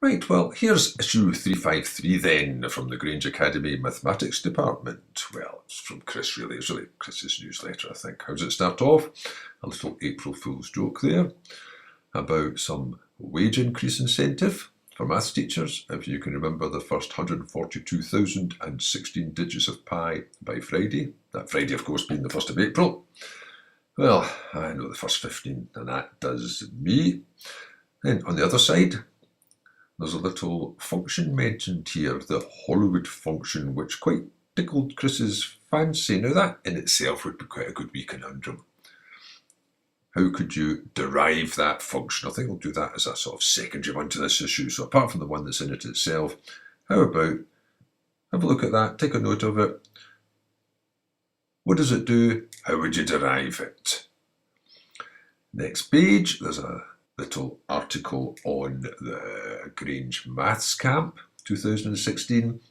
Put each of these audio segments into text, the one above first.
Right, well, here's issue 353 then from the Grange Academy Mathematics Department. Well, it's from Chris really. It's really Chris's newsletter, I think. How does it start off? A little April Fool's joke there about some wage increase incentive for maths teachers. If you can remember the first 142,016 digits of pi by Friday. That Friday, of course, being the 1st of April. Well, I know the first 15, and that does me. Then on the other side, there's a little function mentioned here, the Hollywood function, which quite tickled Chris's fancy. Now that in itself would be quite a good wee conundrum. How could you derive that function? I think we'll do that as a sort of secondary one to this issue. So apart from the one that's in it itself, how about have a look at that, take a note of it. What does it do? How would you derive it? Next page, there's a little article on the Grange Maths Camp 2016,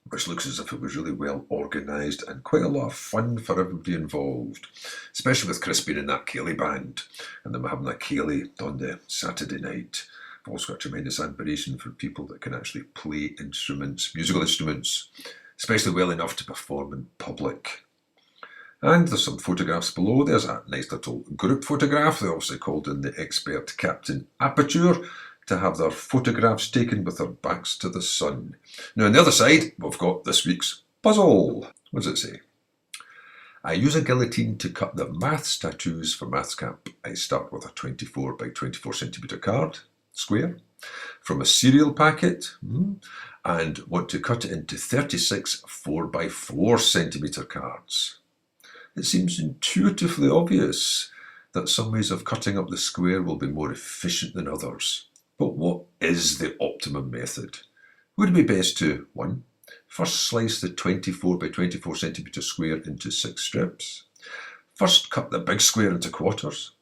which looks as if it was really well organised and quite a lot of fun for everybody involved, especially with Chris being in that Ceilidh band and them having that Ceilidh on the Saturday night. I've also got tremendous admiration for people that can actually play instruments, musical instruments, especially well enough to perform in public. And there's some photographs below. There's a nice little group photograph. They obviously called in the expert Captain Aperture to have their photographs taken with their backs to the sun. Now on the other side, we've got this week's puzzle. What does it say? I use a guillotine to cut the maths tattoos for Maths Camp. I start with a 24 by 24 centimetre card, square, from a cereal packet, and want to cut it into 36 4 by 4 centimetre cards. It seems intuitively obvious that some ways of cutting up the square will be more efficient than others. But what is the optimum method? Would it be best to 1. First slice the 24 by 24 centimetre square into 6 strips? First cut the big square into quarters?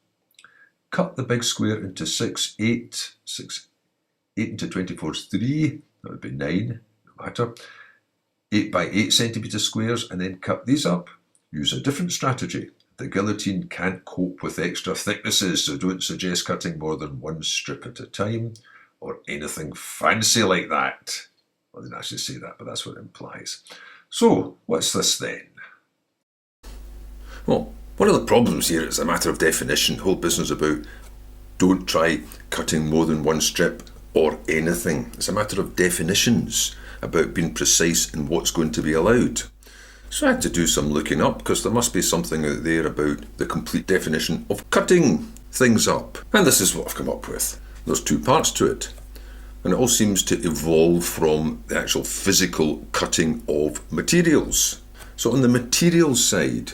Cut the big square into 6, 8 into 24 is 3, that would be 9, no matter. 8 by 8 centimetre squares and then cut these up? Use a different strategy. The guillotine can't cope with extra thicknesses, so don't suggest cutting more than 1 strip at a time or anything fancy like that. Well, I didn't actually say that, but that's what it implies. So, what's this then? Well, one of the problems here is a matter of definition. The whole business about don't try cutting more than 1 strip or anything. It's a matter of definitions, about being precise in what's going to be allowed. So I had to do some looking up because there must be something out there about the complete definition of cutting things up. And this is what I've come up with. There's 2 parts to it. And it all seems to evolve from the actual physical cutting of materials. So on the materials side,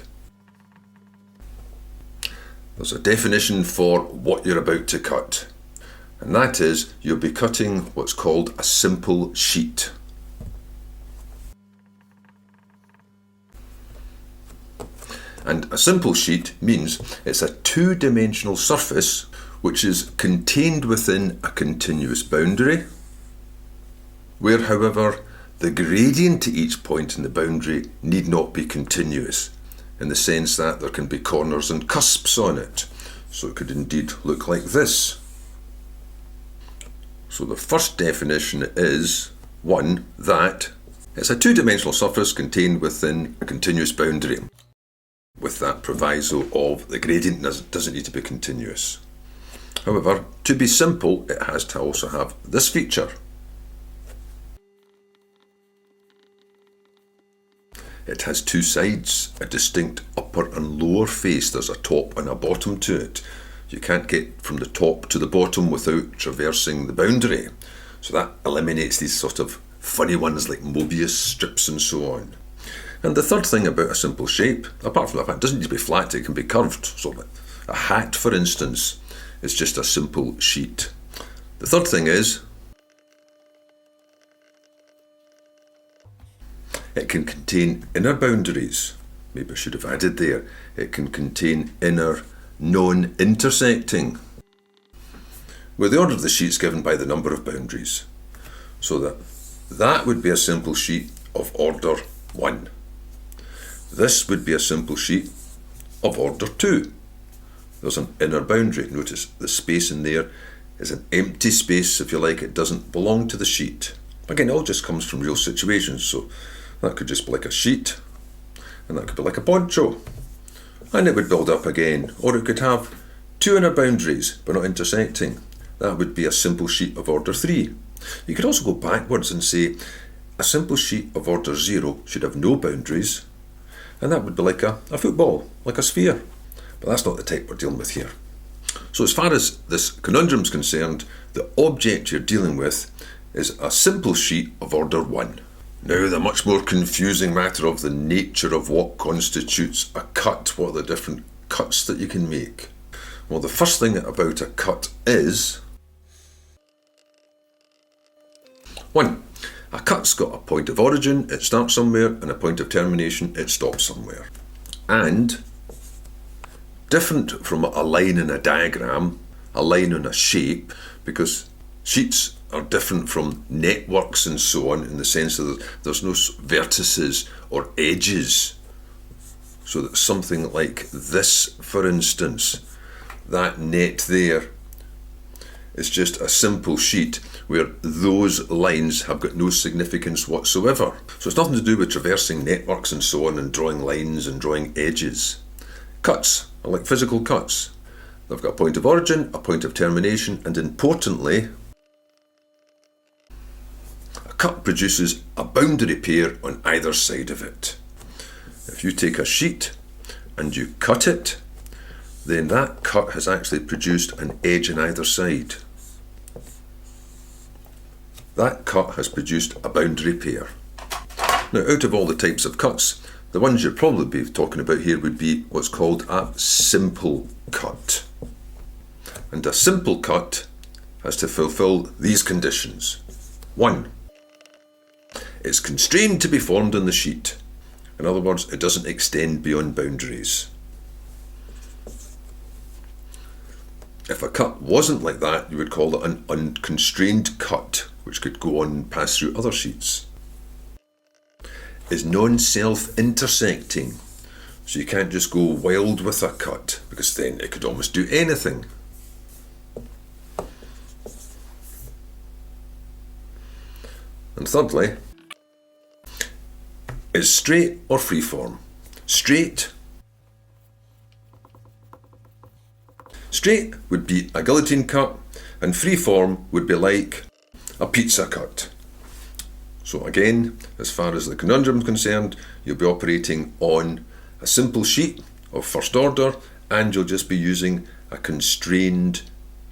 there's a definition for what you're about to cut. And that is you'll be cutting what's called a simple sheet. And a simple sheet means it's a 2-dimensional surface which is contained within a continuous boundary, where, however, the gradient to each point in the boundary need not be continuous, in the sense that there can be corners and cusps on it. So it could indeed look like this. So the first definition is, 1, that it's a 2-dimensional surface contained within a continuous boundary, with that proviso of the gradient doesn't need to be continuous. However, to be simple, it has to also have this feature. It has 2 sides, a distinct upper and lower face. There's a top and a bottom to it. You can't get from the top to the bottom without traversing the boundary. So that eliminates these sort of funny ones like Mobius strips and so on. And the third thing about a simple shape, apart from the fact it doesn't need to be flat, it can be curved. So a hat, for instance, is just a simple sheet. The third thing is, it can contain inner boundaries. Maybe I should have added there. It can contain inner non-intersecting, where the order of the sheet is given by the number of boundaries. So that would be a simple sheet of order 1. This would be a simple sheet of order 2. There's an inner boundary. Notice the space in there is an empty space, if you like. It doesn't belong to the sheet. Again, it all just comes from real situations, so that could just be like a sheet, and that could be like a poncho, and it would build up again. Or it could have two inner boundaries but not intersecting. That would be a simple sheet of order 3. You could also go backwards and say a simple sheet of order 0 should have no boundaries, and that would be like a football, like a sphere. But that's not the type we're dealing with here. So as far as this conundrum is concerned, the object you're dealing with is a simple sheet of order 1. Now, the much more confusing matter of the nature of what constitutes a cut. What are the different cuts that you can make? Well, the first thing about a cut is 1. A cut's got a point of origin, it starts somewhere, and a point of termination, it stops somewhere. And different from a line in a diagram, a line in a shape, because sheets are different from networks and so on, in the sense that there's no vertices or edges. So that something like this, for instance, that net there is just a simple sheet where those lines have got no significance whatsoever. So it's nothing to do with traversing networks and so on and drawing lines and drawing edges. Cuts are like physical cuts. They've got a point of origin, a point of termination, and importantly, a cut produces a boundary pair on either side of it. If you take a sheet and you cut it, then that cut has actually produced an edge on either side. That cut has produced a boundary pair. Now, out of all the types of cuts, the ones you'd probably be talking about here would be what's called a simple cut. And a simple cut has to fulfill these conditions. 1. It's constrained to be formed on the sheet. In other words, it doesn't extend beyond boundaries. If a cut wasn't like that, you would call it an unconstrained cut, which could go on and pass through other sheets. Is non-self-intersecting, so you can't just go wild with a cut, because then it could almost do anything. And thirdly, is straight or freeform. Straight would be a guillotine cut, and freeform would be like a pizza cut. So again, as far as the conundrum is concerned, you'll be operating on a simple sheet of first order, and you'll just be using a constrained,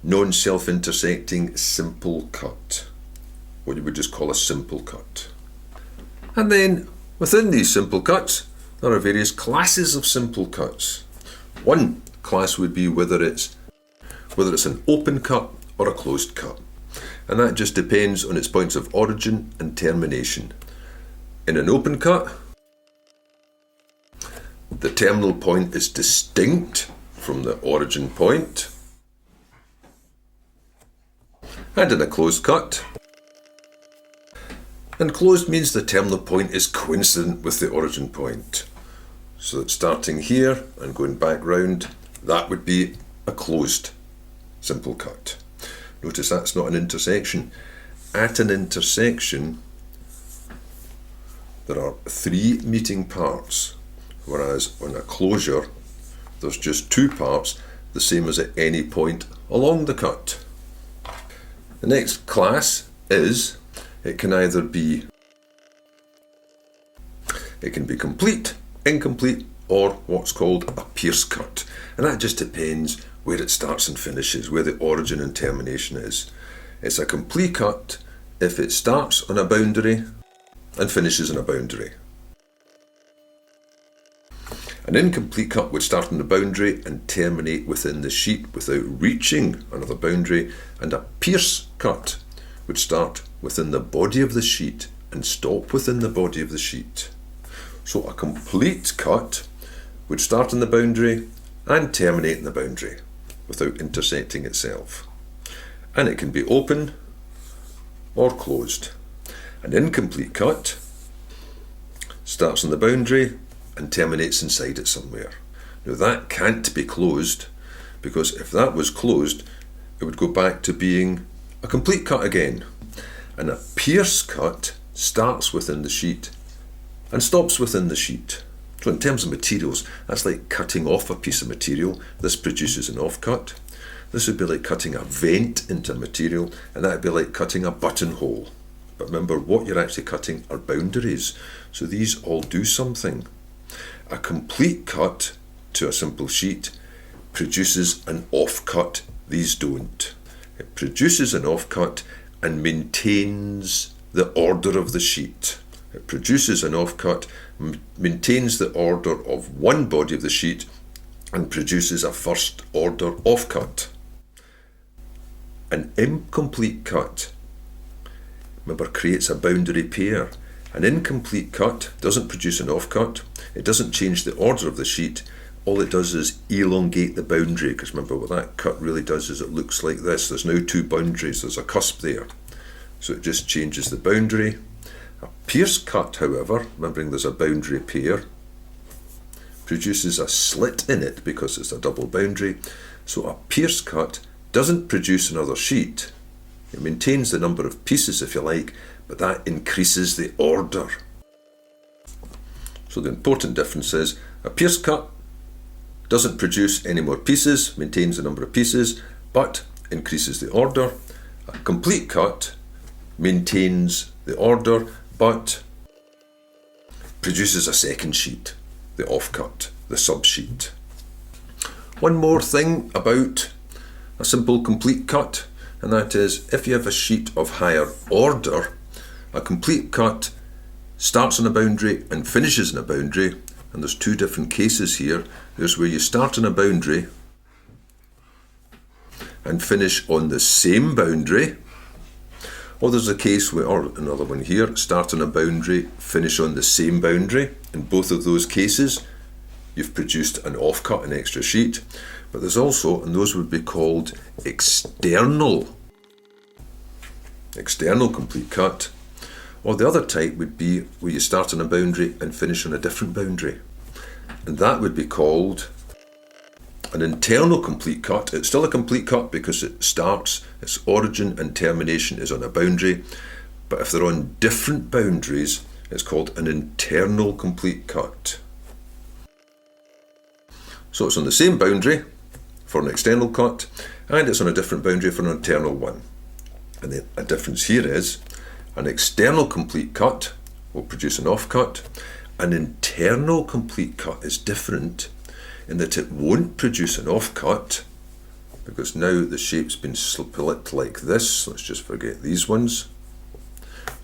non-self-intersecting simple cut, what you would just call a simple cut. And then within these simple cuts, there are various classes of simple cuts. One class would be whether it's an open cut or a closed cut. And that just depends on its points of origin and termination. In an open cut, the terminal point is distinct from the origin point. And in a closed cut, and closed means the terminal point is coincident with the origin point. So that starting here and going back round, that would be a closed simple cut. Notice that's not an intersection. At an intersection, there are 3 meeting parts, whereas on a closure, there's just 2 parts, the same as at any point along the cut. The next class is, it can be complete, incomplete, or what's called a pierce cut. And that just depends where it starts and finishes, where the origin and termination is. It's a complete cut if it starts on a boundary and finishes on a boundary. An incomplete cut would start on the boundary and terminate within the sheet without reaching another boundary, and a pierce cut would start within the body of the sheet and stop within the body of the sheet. So a complete cut would start on the boundary and terminate in the boundary without intersecting itself. And it can be open or closed. An incomplete cut starts on the boundary and terminates inside it somewhere. Now that can't be closed, because if that was closed, it would go back to being a complete cut again. And a pierce cut starts within the sheet and stops within the sheet. So in terms of materials, that's like cutting off a piece of material. This produces an offcut. This would be like cutting a vent into material, and that would be like cutting a buttonhole. But remember, what you're actually cutting are boundaries. So these all do something. A complete cut to a simple sheet produces an offcut. These don't. It produces an offcut and maintains the order of the sheet. It produces an offcut, maintains the order of one body of the sheet, and produces a first order offcut. An incomplete cut, remember, creates a boundary pair. An incomplete cut doesn't produce an offcut. It doesn't change the order of the sheet. All it does is elongate the boundary, because remember what that cut really does is it looks like this. There's now two boundaries, there's a cusp there. So it just changes the boundary. A pierce cut, however, remembering there's a boundary pair, produces a slit in it because it's a double boundary. So a pierce cut doesn't produce another sheet. It maintains the number of pieces, if you like, but that increases the order. So the important difference is a pierce cut doesn't produce any more pieces, maintains the number of pieces, but increases the order. A complete cut maintains the order, but produces a second sheet, the offcut, the subsheet. One more thing about a simple complete cut, and that is if you have a sheet of higher order, a complete cut starts on a boundary and finishes in a boundary, and there's two different cases here. There's where you start on a boundary and finish on the same boundary, or there's a case where, or another one here, start on a boundary, finish on the same boundary. In both of those cases, you've produced an offcut, an extra sheet. But there's also, and those would be called external complete cut. Or the other type would be where you start on a boundary and finish on a different boundary. And that would be called an internal complete cut. It's still a complete cut because it starts, its origin and termination is on a boundary. But if they're on different boundaries, it's called an internal complete cut. So it's on the same boundary for an external cut, and it's on a different boundary for an internal one. And the difference here is an external complete cut will produce an offcut. An internal complete cut is different in that it won't produce an offcut, because now the shape's been split like this. Let's just forget these ones.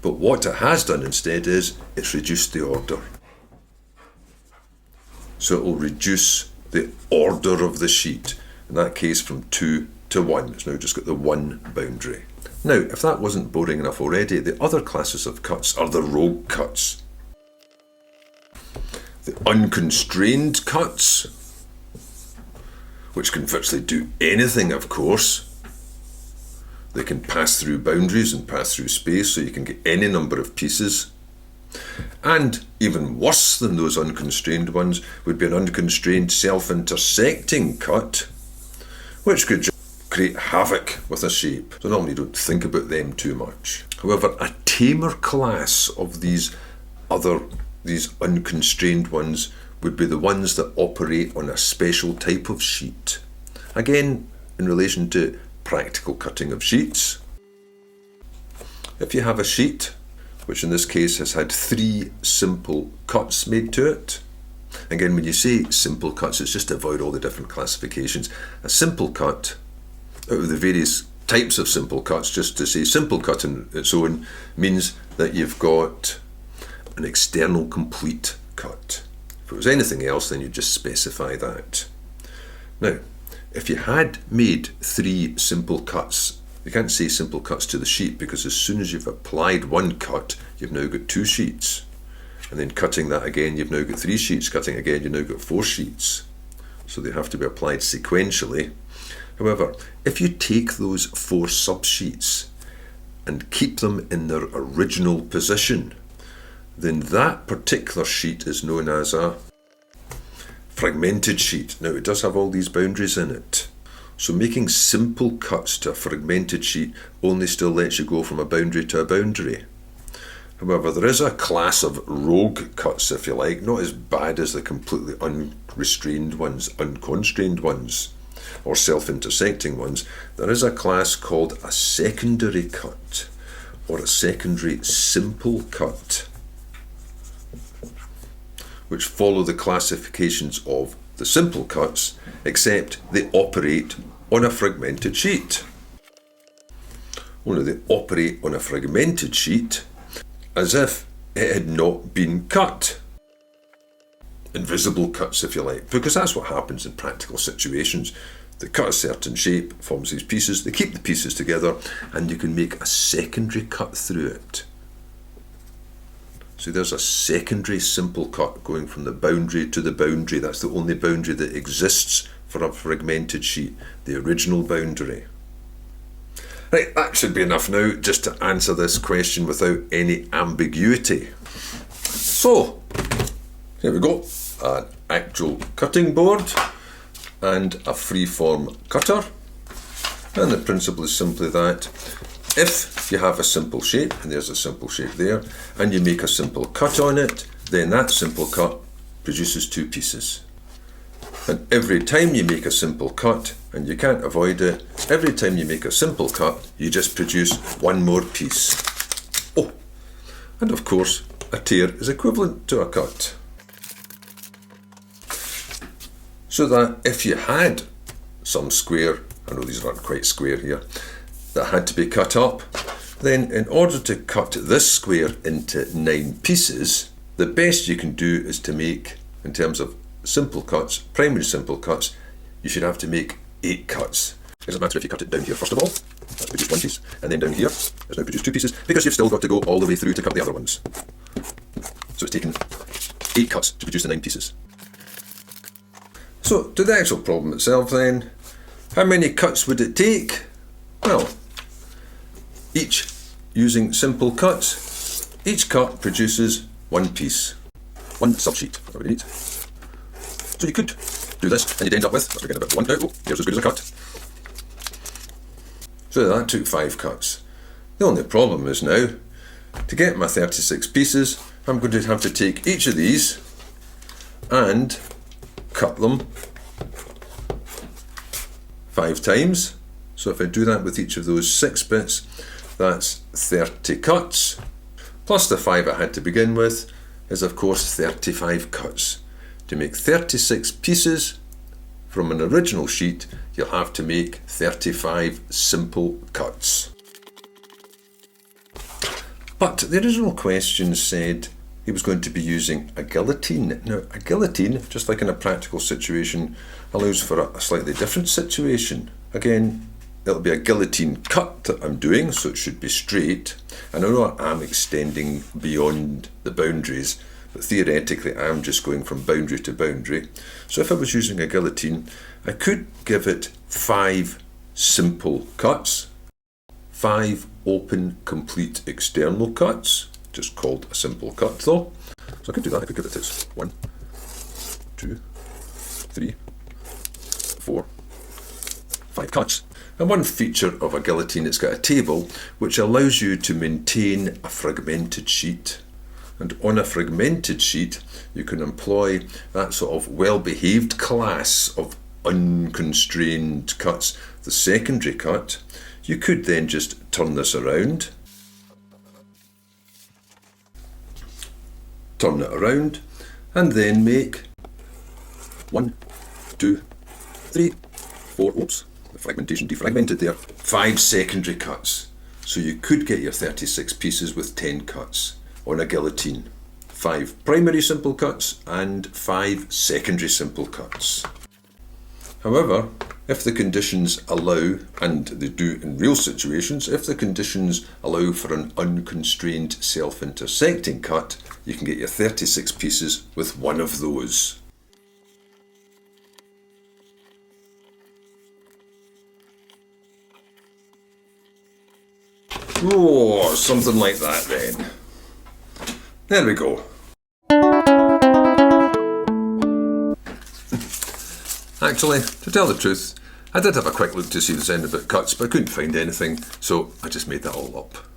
But what it has done instead is it's reduced the order. So it will reduce the order of the sheet, in that case from 2 to 1. It's now just got the one boundary. Now, if that wasn't boring enough already, the other classes of cuts are the rogue cuts. The unconstrained cuts, which can virtually do anything, of course. They can pass through boundaries and pass through space, so you can get any number of pieces. And even worse than those unconstrained ones would be an unconstrained self-intersecting cut, which could just create havoc with a shape. So normally you don't think about them too much. However, a tamer class of these unconstrained ones would be the ones that operate on a special type of sheet. Again, in relation to practical cutting of sheets. If you have a sheet, which in this case has had 3 simple cuts made to it. Again, when you say simple cuts, it's just to avoid all the different classifications. A simple cut, out of the various types of simple cuts, just to say simple cut on its own, means that you've got an external complete cut. If it was anything else, then you just specify that. Now, if you had made 3 simple cuts, you can't say simple cuts to the sheet, because as soon as you've applied one cut, you've now got 2 sheets. And then cutting that again, you've now got 3 sheets. Cutting again, you've now got 4 sheets. So they have to be applied sequentially. However, if you take those 4 subsheets and keep them in their original position, then that particular sheet is known as a fragmented sheet. Now, it does have all these boundaries in it. So making simple cuts to a fragmented sheet only still lets you go from a boundary to a boundary. However, there is a class of rogue cuts, if you like, not as bad as the completely unrestrained ones, unconstrained ones, or self-intersecting ones. There is a class called a secondary cut, or a secondary simple cut, which follow the classifications of the simple cuts, except they operate on a fragmented sheet. Only they operate on a fragmented sheet as if it had not been cut. Invisible cuts, if you like, because that's what happens in practical situations. They cut a certain shape, forms these pieces, they keep the pieces together, and you can make a secondary cut through it. So there's a secondary simple cut going from the boundary to the boundary. That's the only boundary that exists for a fragmented sheet, the original boundary. Right, that should be enough now just to answer this question without any ambiguity. So, here we go, an actual cutting board and a freeform cutter. And the principle is simply that if you have a simple shape, and there's a simple shape there, and you make a simple cut on it, then that simple cut produces two pieces. And every time you make a simple cut, and you can't avoid it, every time you make a simple cut, you just produce one more piece. Oh, and of course, a tear is equivalent to a cut. So that if you had some square, I know these aren't quite square here, that had to be cut up, then in order to cut this square into 9 pieces, the best you can do is to make, in terms of simple cuts, primary simple cuts, you should have to make 8 cuts. It doesn't matter if you cut it down here first of all, that's produced 1 piece, and then down here, it's now produced 2 pieces, because you've still got to go all the way through to cut the other ones. So it's taken 8 cuts to produce the 9 pieces. So to the actual problem itself then, how many cuts would it take? Well, each using simple cuts, each cut produces 1 piece, 1 subsheet, whatever you need. So you could do this and you'd end up with, let's begin about 1 now, oh, here's as good as a cut. So that took 5 cuts. The only problem is now, to get my 36 pieces, I'm going to have to take each of these and cut them 5 times. So if I do that with each of those 6 bits, that's 30 cuts. Plus the 5 I had to begin with is of course 35 cuts. To make 36 pieces from an original sheet, you'll have to make 35 simple cuts. But the original question said he was going to be using a guillotine. Now, a guillotine, just like in a practical situation, allows for a slightly different situation. Again, it'll be a guillotine cut that I'm doing, so it should be straight. And I know I'm extending beyond the boundaries, but theoretically I'm just going from boundary to boundary. So if I was using a guillotine, I could give it 5 simple cuts, 5 open, complete external cuts, just called a simple cut though. So I could do that, I could give it this 1, 2, 3, 4, 5 cuts. And one feature of a guillotine, it's got a table which allows you to maintain a fragmented sheet. And on a fragmented sheet, you can employ that sort of well-behaved class of unconstrained cuts. The secondary cut, you could then just turn this around, turn it around, and then make 1, 2, 3, 4, oops, the fragmentation defragmented there, 5 secondary cuts. So you could get your 36 pieces with 10 cuts on a guillotine. 5 primary simple cuts and 5 secondary simple cuts. However, if the conditions allow, and they do in real situations, if the conditions allow for an unconstrained self-intersecting cut, you can get your 36 pieces with 1 of those. Oh, something like that then. There we go. Actually, to tell the truth, I did have a quick look to see if there's anything about cuts, but I couldn't find anything, so I just made that all up.